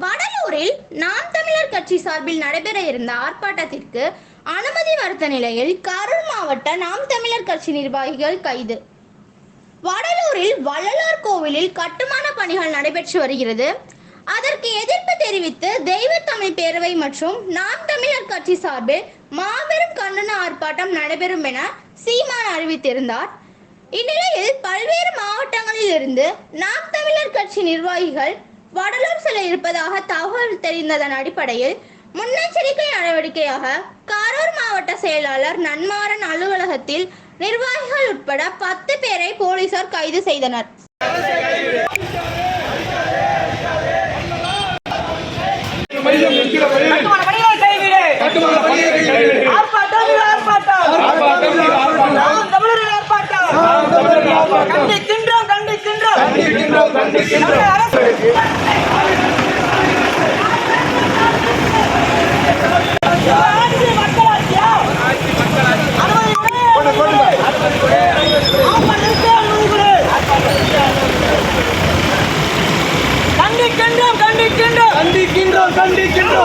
வடலூரில் நாம் தமிழர் கட்சி சார்பில் நடைபெற இருந்த ஆர்ப்பாட்டத்திற்கு அனுமதி மறுத்த நிலையில் கரூர் மாவட்ட நாம் தமிழர் கட்சி நிர்வாகிகள் கைது. வடலூரில் வள்ளலார் கோவிலில் கட்டுமான பணிகள் நடைபெற்று வருகிறது. அதற்கு எதிர்ப்பு தெரிவித்து தெய்வ தமிழ் பேரவை மற்றும் நாம் தமிழர் கட்சி சார்பில் மாபெரும் கண்டன ஆர்ப்பாட்டம் நடைபெறும் என சீமான் அறிவித்திருந்தார். இந்நிலையில் பல்வேறு மாவட்டங்களில் இருந்து நாம் தமிழர் கட்சி நிர்வாகிகள் வடலூர் செல்ல இருப்பதாக தகவல் தெரிந்ததன் அடிப்படையில் முன்னெச்சரிக்கை நடவடிக்கையாக கரூர் மாவட்ட செயலாளர் நன்மாறன் அலுவலகத்தில் நிர்வாகிகள் உட்பட 10 பேரை போலீசார் கைது செய்தனர். கண்டிக்கின்றோம்